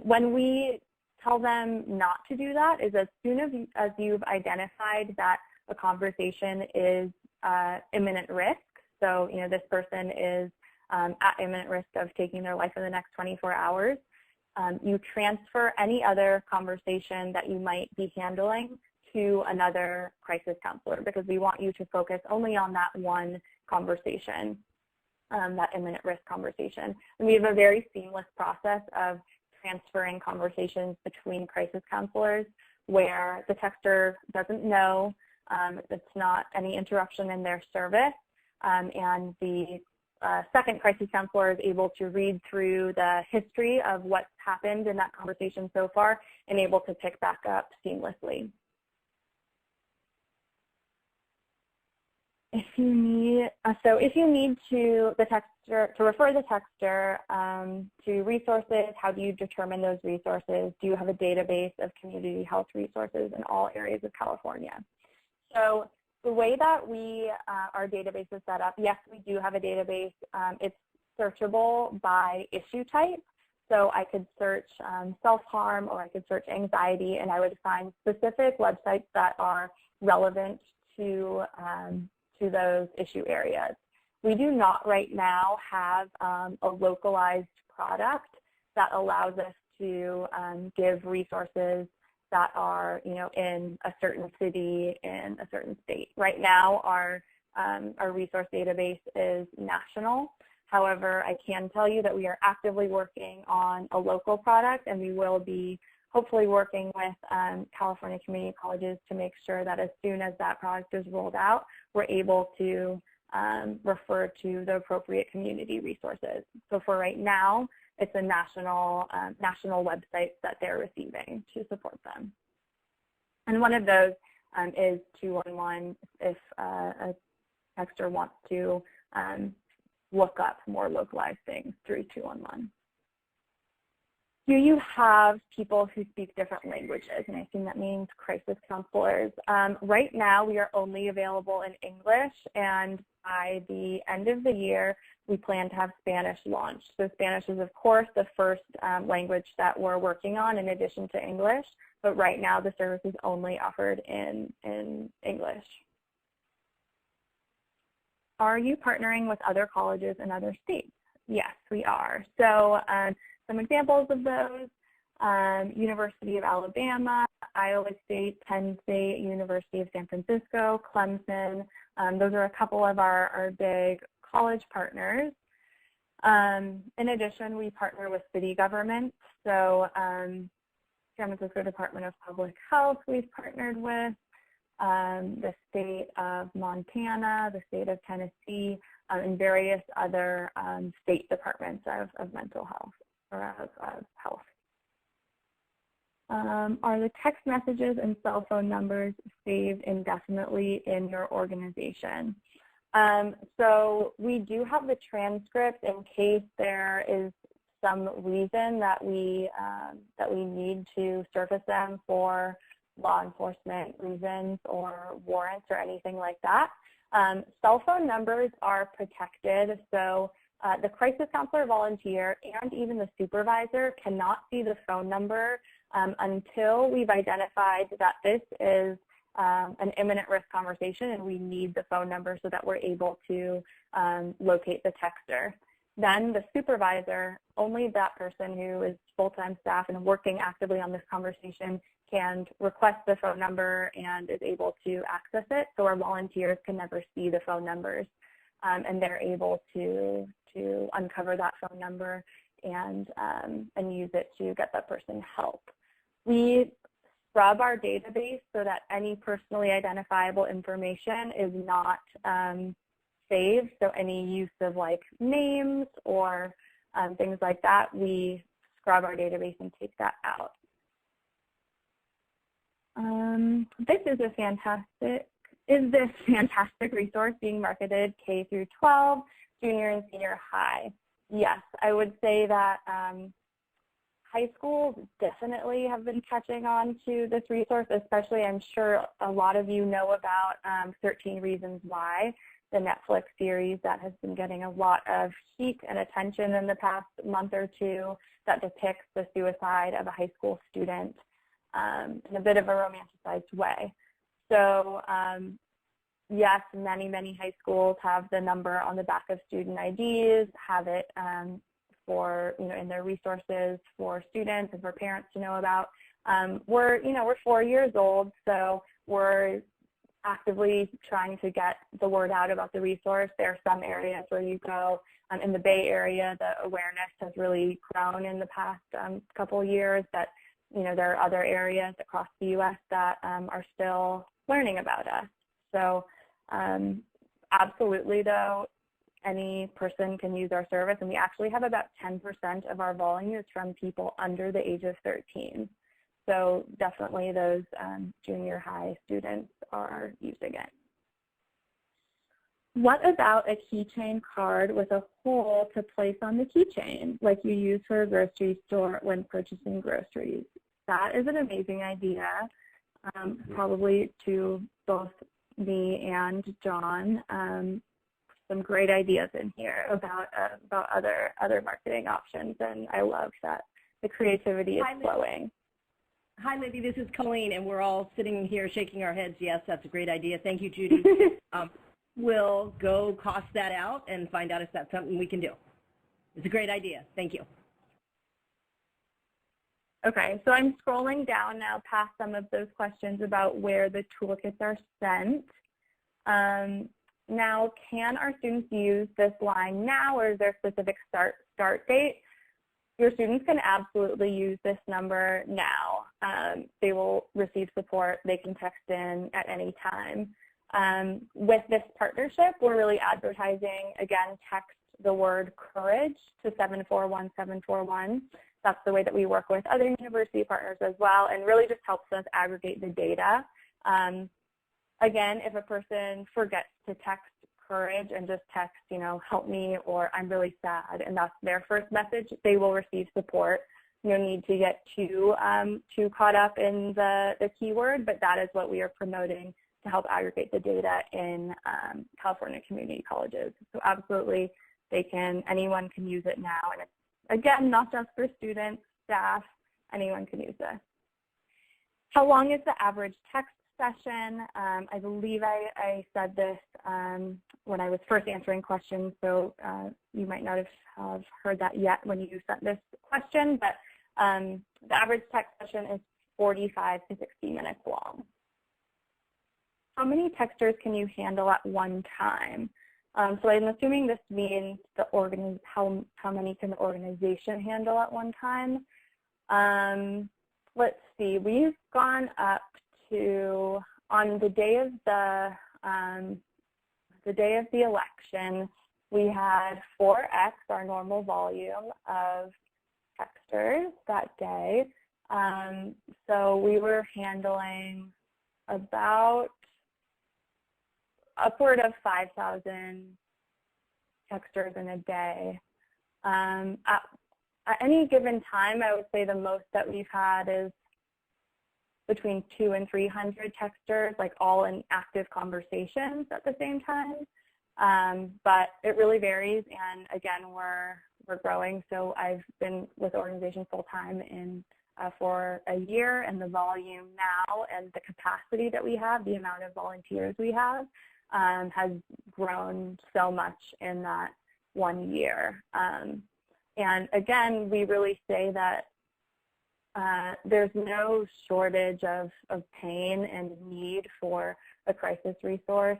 When we tell them not to do that is as soon as you've identified that a conversation is imminent risk. So, this person is at imminent risk of taking their life in the next 24 hours. You transfer any other conversation that you might be handling to another crisis counselor, because we want you to focus only on that one conversation, that imminent risk conversation. And we have a very seamless process of transferring conversations between crisis counselors where the texter doesn't know, it's not any interruption in their service, and the second crisis counselor is able to read through the history of what's happened in that conversation so far and able to pick back up seamlessly. If you need, to refer the texter to resources, how do you determine those resources? Do you have a database of community health resources in all areas of California? So the way that our database is set up, yes, we do have a database. It's searchable by issue type. So I could search self-harm or I could search anxiety, and I would find specific websites that are relevant to those issue areas. We do not right now have a localized product that allows us to give resources that are, in a certain city, in a certain state. Right now, our resource database is national. However, I can tell you that we are actively working on a local product, and we will be hopefully working with California community colleges to make sure that as soon as that product is rolled out, we're able to refer to the appropriate community resources. So for right now, it's a national website that they're receiving to support them. And one of those is 211 if a texter wants to look up more localized things through 211. Do you have people who speak different languages? And I assume that means crisis counselors. Right now, we are only available in English, and by the end of the year, we plan to have Spanish launched. So Spanish is, of course, the first language that we're working on in addition to English, but right now the service is only offered in English. Are you partnering with other colleges in other states? Yes, we are. So some examples of those, University of Alabama, Iowa State, Penn State, University of San Francisco, Clemson. Those are a couple of our big college partners. In addition, we partner with city governments. So San Francisco Department of Public Health we've partnered with, the state of Montana, the state of Tennessee, and various other state departments of mental health or of health. Are the text messages and cell phone numbers saved indefinitely in your organization? So we do have the transcript in case there is some reason that we need to surface them for law enforcement reasons or warrants or anything like that. Cell phone numbers are protected, so the crisis counselor volunteer and even the supervisor cannot see the phone number until we've identified that this is an imminent risk conversation and we need the phone number so that we're able to locate the texter. Then the supervisor, only that person who is full-time staff and working actively on this conversation can request the phone number and is able to access it. So our volunteers can never see the phone numbers, and they're able to uncover that phone number and use it to get that person help. We scrub our database so that any personally identifiable information is not saved. So any use of like names or things like that, we scrub our database and take that out. This is a fantastic resource being marketed K through 12, junior and senior high? Yes, I would say that high schools definitely have been catching on to this resource, especially I'm sure a lot of you know about 13 Reasons Why, the Netflix series that has been getting a lot of heat and attention in the past month or two that depicts the suicide of a high school student in a bit of a romanticized way. So yes, many high schools have the number on the back of student IDs, have it for, in their resources for students and for parents to know about. We're 4 years old, so we're actively trying to get the word out about the resource. There are some areas where you go in the Bay Area, the awareness has really grown in the past couple of years, but there are other areas across the U.S. that are still learning about us. So absolutely, though, any person can use our service, and we actually have about 10% of our volume is from people under the age of 13. So definitely those junior high students are using it. What about a keychain card with a hole to place on the keychain, like you use for a grocery store when purchasing groceries? That is an amazing idea, probably to both me and John. Some great ideas in here about other marketing options, and I love that the creativity is flowing. Hi, Libby. This is Colleen, and we're all sitting here shaking our heads. Yes, that's a great idea. Thank you, Judy. We'll go cost that out and find out if that's something we can do. It's a great idea. Thank you. Okay, so I'm scrolling down now past some of those questions about where the toolkits are sent. Now, can our students use this line now, or is there a specific start date? Your students can absolutely use this number now. They will receive support. They can text in at any time. With this partnership, we're really advertising, again, text the word courage to 741-741. That's the way that we work with other university partners as well, and really just helps us aggregate the data. Again, if a person forgets to text courage and just text, help me, or I'm really sad, and that's their first message, they will receive support. No need to get too caught up in the keyword, but that is what we are promoting to help aggregate the data in California community colleges. So absolutely, anyone can use it now. And it's, again, not just for students, staff, anyone can use this. How long is the average text session? I believe I said this when I was first answering questions, so you might not have heard that yet when you sent this question, but the average text session is 45 to 60 minutes long. How many texters can you handle at one time? So I'm assuming this means how many can the organization handle at one time. Let's see, we've gone up to, on the day of the election, we had 4x our normal volume of texters that day. So we were handling about upward of 5,000 texters in a day. At any given time, I would say the most that we've had is between 200 and 300 texters, like all in active conversations at the same time. But it really varies, and again, we're growing. So I've been with the organization full time for a year, and the volume now and the capacity that we have, the amount of volunteers we have, has grown so much in that 1 year. And again, we really say that there's no shortage of pain and need for a crisis resource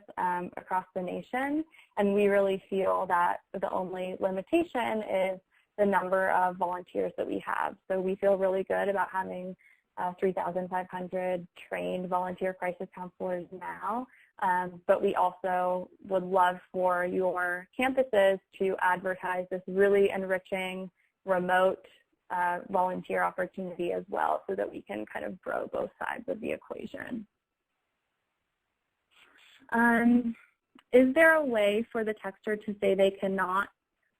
across the nation, and we really feel that the only limitation is the number of volunteers that we have. So we feel really good about having 3,500 trained volunteer crisis counselors now, but we also would love for your campuses to advertise this really enriching remote volunteer opportunity as well, so that we can kind of grow both sides of the equation. Is there a way for the texter to say they cannot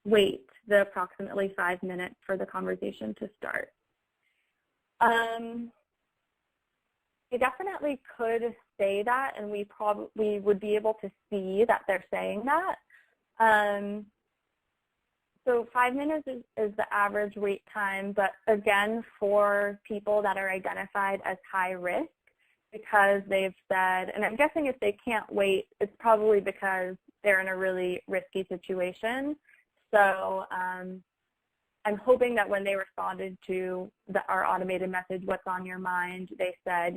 wait the approximately 5 minutes for the conversation to start? They definitely could say that, and we would be able to see that they're saying that. So 5 minutes is the average wait time, but again, for people that are identified as high risk, because they've said, and I'm guessing if they can't wait, it's probably because they're in a really risky situation. So I'm hoping that when they responded to our automated message, what's on your mind, they said,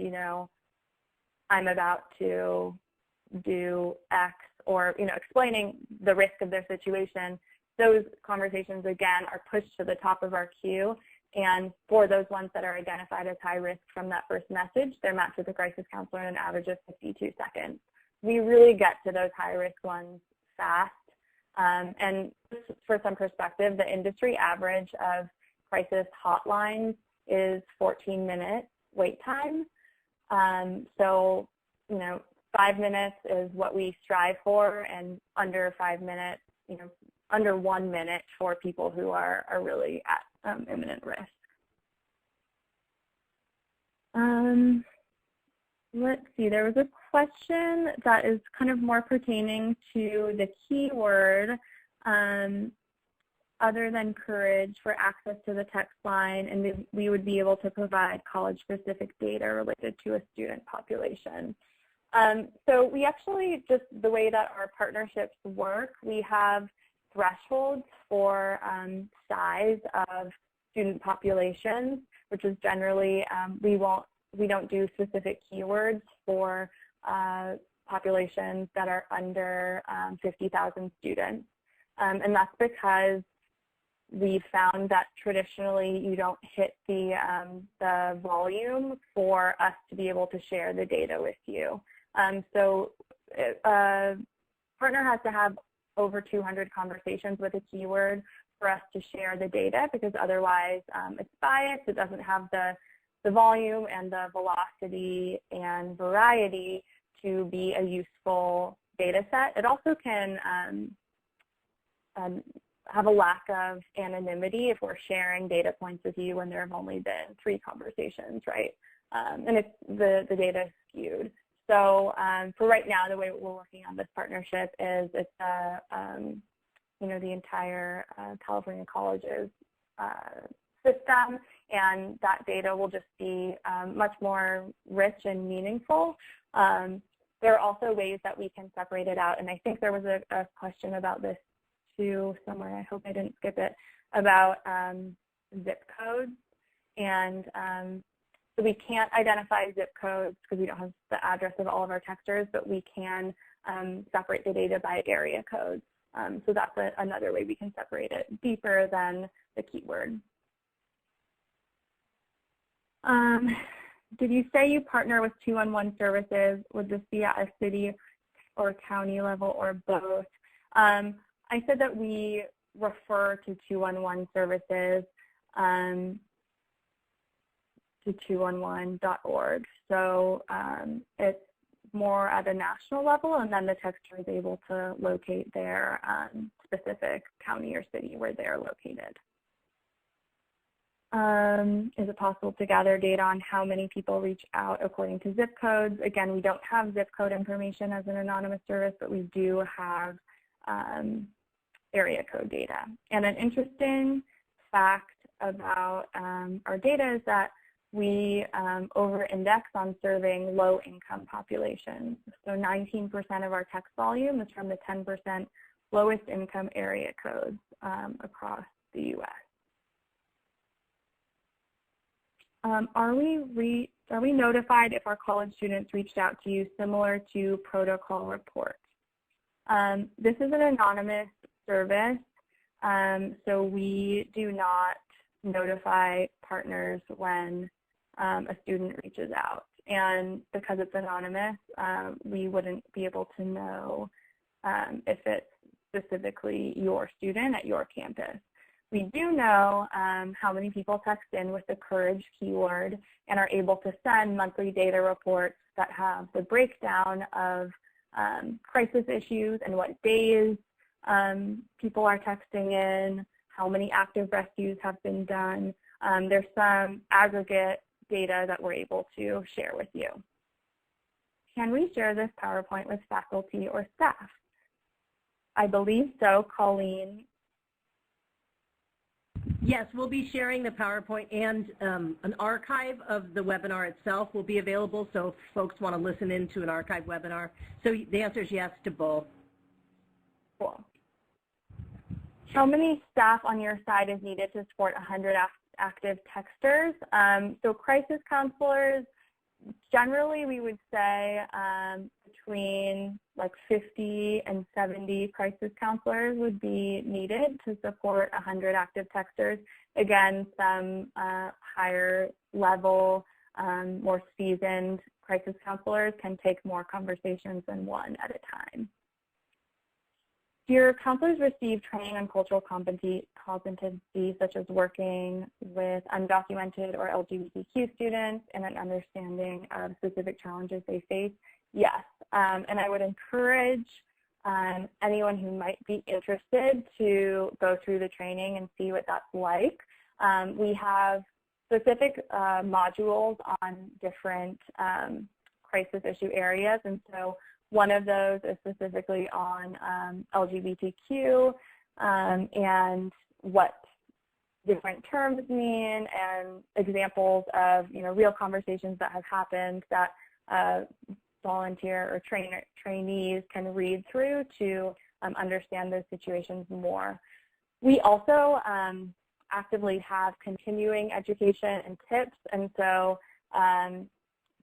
I'm about to do X, or, explaining the risk of their situation. Those conversations, again, are pushed to the top of our queue. And for those ones that are identified as high risk from that first message, they're matched with a crisis counselor in an average of 52 seconds. We really get to those high risk ones fast. And just for some perspective, the industry average of crisis hotlines is 14-minute wait time. So, 5 minutes is what we strive for, and under 5 minutes, under 1 minute for people who are really at imminent risk. Let's see, there was a question that is kind of more pertaining to the keyword other than courage for access to the text line, and we would be able to provide college-specific data related to a student population. So we actually, just the way that our partnerships work, we have thresholds for size of student populations, which is generally, we don't do specific keywords for populations that are under 50,000 students. And that's because we found that traditionally you don't hit the volume for us to be able to share the data with you. So a partner has to have over 200 conversations with a keyword for us to share the data, because otherwise it's biased, it doesn't have the volume and the velocity and variety to be a useful data set. It also can have a lack of anonymity if we're sharing data points with you when there have only been 3 conversations, right? And if the data is skewed. So for right now, the way we're working on this partnership is it's the entire California colleges system, and that data will just be much more rich and meaningful. There are also ways that we can separate it out, and I think there was a question about this too somewhere. I hope I didn't skip it, about zip codes. And so we can't identify zip codes because we don't have the address of all of our texters, but we can separate the data by area codes. So that's another way we can separate it deeper than the keyword. Did you say you partner with 211 services? Would this be at a city or county level or both? I said that we refer to 211 services to 211.org. So it's more at a national level, and then the texter is able to locate their specific county or city where they're located. Is it possible to gather data on how many people reach out according to zip codes? Again, we don't have zip code information as an anonymous service, but we do have area code data. And an interesting fact about our data is that we over-index on serving low-income populations. So 19% of our text volume is from the 10% lowest income area codes across the U.S. Are we notified if our college students reached out to you similar to protocol reports? This is an anonymous service, so we do not notify partners when a student reaches out. And because it's anonymous, we wouldn't be able to know if it's specifically your student at your campus. We do know how many people text in with the courage keyword and are able to send monthly data reports that have the breakdown of crisis issues and what days people are texting in, how many active rescues have been done. There's some aggregate data that we're able to share with you. Can we share this PowerPoint with faculty or staff? I believe so. Colleen? Yes, we'll be sharing the PowerPoint, and an archive of the webinar itself will be available, so if folks want to listen into an archive webinar. So the answer is yes to both. Cool. How many staff on your side is needed to support 100 active texters? So crisis counselors, generally we would say between like 50 and 70 crisis counselors would be needed to support 100 active texters. Again, some higher level, more seasoned crisis counselors can take more conversations than one at a time. Do your counselors receive training on cultural competencies such as working with undocumented or LGBTQ students and an understanding of specific challenges they face? Yes, and I would encourage anyone who might be interested to go through the training and see what that's like. We have specific modules on different crisis issue areas, and so one of those is specifically on LGBTQ and what different terms mean and examples of real conversations that have happened that volunteer or trainees can read through to understand those situations more. We also actively have continuing education and tips, and so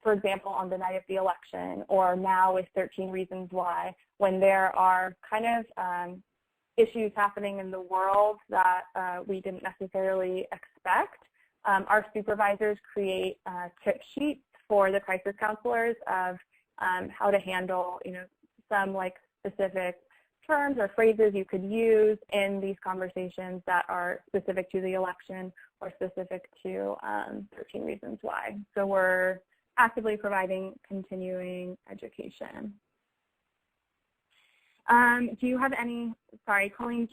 for example, on the night of the election, or now with 13 Reasons Why, when there are kind of issues happening in the world that we didn't necessarily expect, our supervisors create tip sheets for the crisis counselors of how to handle, some like specific terms or phrases you could use in these conversations that are specific to the election or specific to 13 Reasons Why. So we're actively providing continuing education. Do you have any, sorry, Colleen,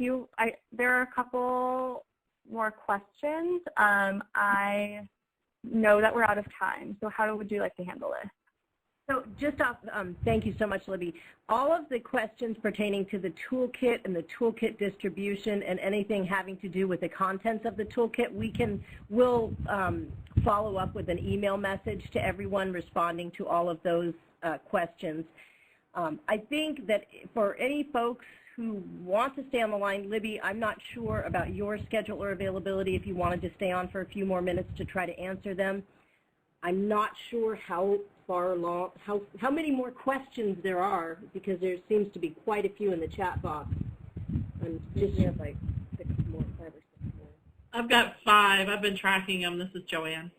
there are a couple more questions. I know that we're out of time, so how would you like to handle this? So just off, thank you so much, Libby. All of the questions pertaining to the toolkit and the toolkit distribution and anything having to do with the contents of the toolkit, we'll follow up with an email message to everyone responding to all of those questions. I think that for any folks who want to stay on the line, Libby, I'm not sure about your schedule or availability if you wanted to stay on for a few more minutes to try to answer them. I'm not sure how far along, how many more questions there are, because there seems to be quite a few in the chat box. I'm just have like 5 or 6 more. I've got 5. I've been tracking them. This is Joanne.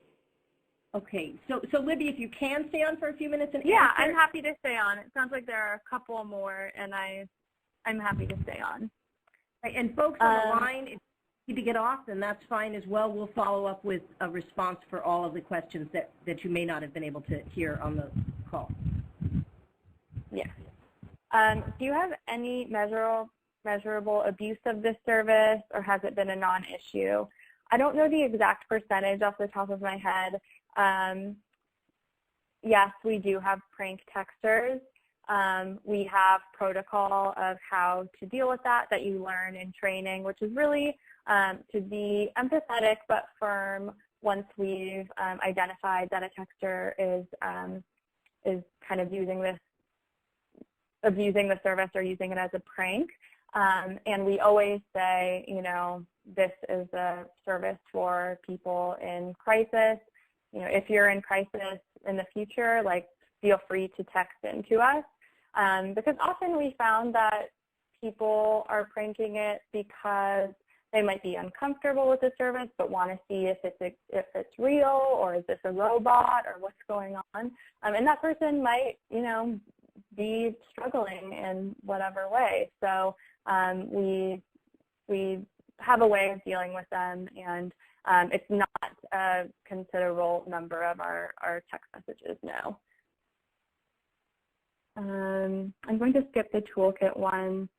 Okay, so Libby, if you can stay on for a few minutes and yeah, answer. I'm happy to stay on. It sounds like there are a couple more, and I'm happy to stay on. Right, and folks on the line, if you need to get off, then that's fine as well. We'll follow up with a response for all of the questions that you may not have been able to hear on the call. Yes. Do you have any measurable abuse of this service, or has it been a non-issue? I don't know the exact percentage off the top of my head. Yes, we do have prank texters. We have protocol of how to deal with that you learn in training, which is really to be empathetic but firm once we've identified that a texter is kind of abusing the service or using it as a prank. And we always say, this is a service for people in crisis. If you're in crisis in the future, feel free to text in to us. Because often we found that people are pranking it because they might be uncomfortable with the service but want to see if it's real, or is this a robot, or what's going on. And that person might, be struggling in whatever way. So we have a way of dealing with them, and it's not a considerable number of our text messages, no. I'm going to skip the toolkit one.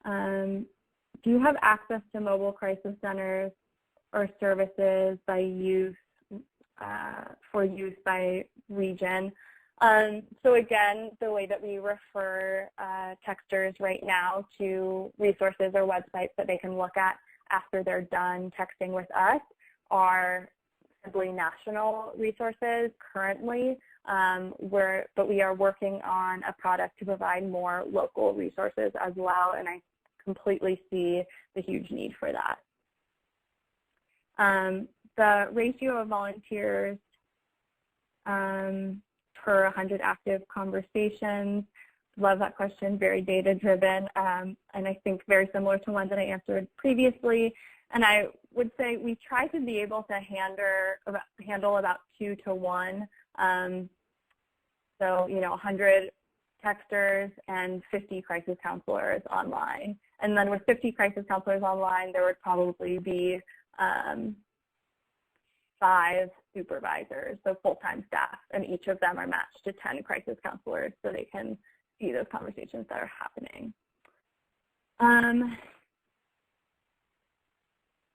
Do you have access to mobile crisis centers or services by youth, for use by region? So again, the way that we refer texters right now to resources or websites that they can look at after they're done texting with us are simply national resources currently, but we are working on a product to provide more local resources as well, and I completely see the huge need for that. The ratio of volunteers per 100 active conversations, love that question, very data-driven, and I think very similar to one that I answered previously. And I would say we try to be able to handle about 2 to 1. So, 100 texters and 50 crisis counselors online. And then with 50 crisis counselors online, there would probably be 5 supervisors, so full-time staff, and each of them are matched to 10 crisis counselors so they can see those conversations that are happening.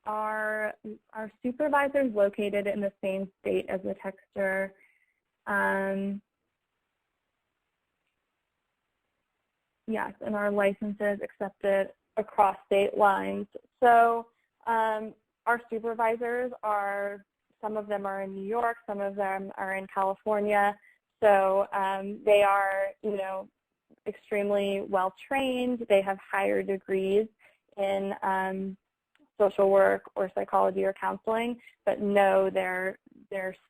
Are supervisors located in the same state as the texter? Yes, and our licenses accepted across state lines. So our supervisors are, some of them are in New York, some of them are in California. So they are, you know, extremely well trained. They have higher degrees in social work or psychology or counseling, but no, their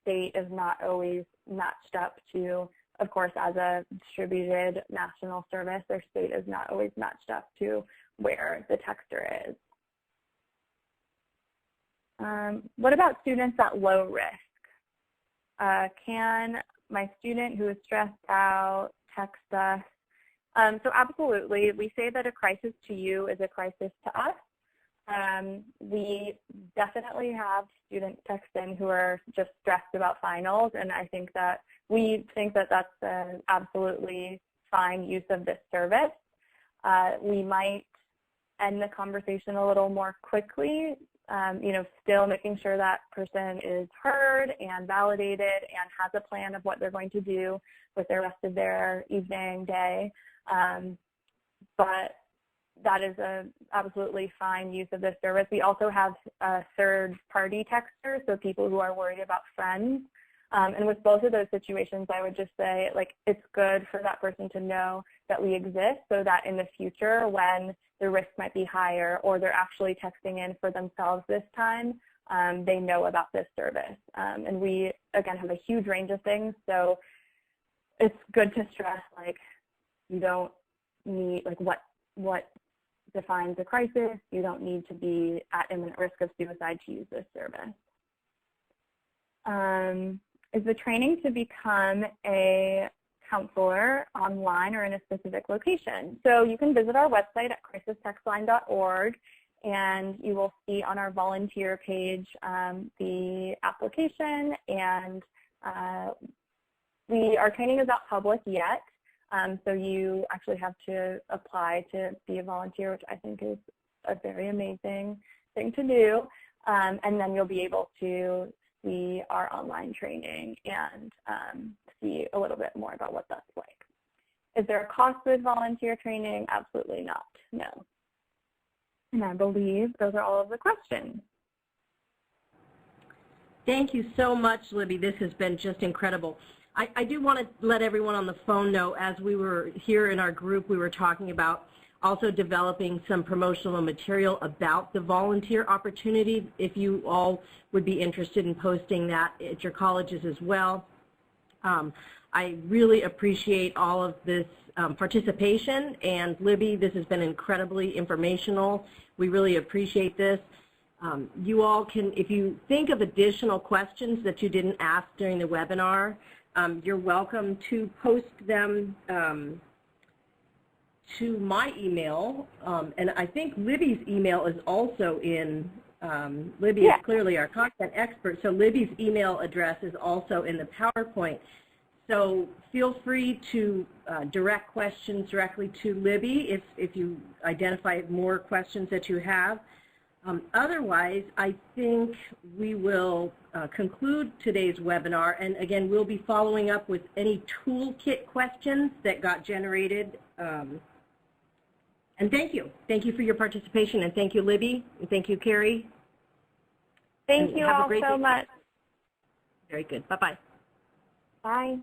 state is not always matched up to, of course, as a distributed national service, their state is not always matched up to where the texter is. What about students at low risk? Can my student who is stressed out text us? So absolutely, we say that a crisis to you is a crisis to us. We definitely have students text in who are just stressed about finals, and I think that we think that that's an absolutely fine use of this service. We might end the conversation a little more quickly, you know, still making sure that person is heard and validated and has a plan of what they're going to do with the rest of their evening, day. But that is an absolutely fine use of this service. We also have third-party texters, so people who are worried about friends. And with both of those situations, I would just say, like, it's good for that person to know that we exist so that in the future when the risk might be higher or they're actually texting in for themselves this time, they know about this service. And we, again, have a huge range of things, so it's good to stress, like, you don't need, like, what defines a crisis. You don't need to be at imminent risk of suicide to use this service. Is the training to become a counselor online or in a specific location? So you can visit our website at crisistextline.org, and you will see on our volunteer page the application, and our training is not public yet. So you actually have to apply to be a volunteer, which I think is a very amazing thing to do. And then you'll be able to see our online training and see a little bit more about what that's like. Is there a cost with volunteer training? Absolutely not, no. And I believe those are all of the questions. Thank you so much, Libby. This has been just incredible. I do want to let everyone on the phone know, as we were here in our group, we were talking about also developing some promotional material about the volunteer opportunity, if you all would be interested in posting that at your colleges as well. I really appreciate all of this participation, and Libby, this has been incredibly informational. We really appreciate this. You all can, if you think of additional questions that you didn't ask during the webinar, you're welcome to post them to my email, and I think Libby's email is also in, Libby is clearly our content expert, so Libby's email address is also in the PowerPoint. So feel free to direct questions directly to Libby if you identify more questions that you have. Otherwise, I think we will conclude today's webinar, and again, we'll be following up with any toolkit questions that got generated. And thank you. Thank you for your participation, and thank you, Libby, and thank you, Carrie. Thank you all so much. Very good. Bye-bye. Bye.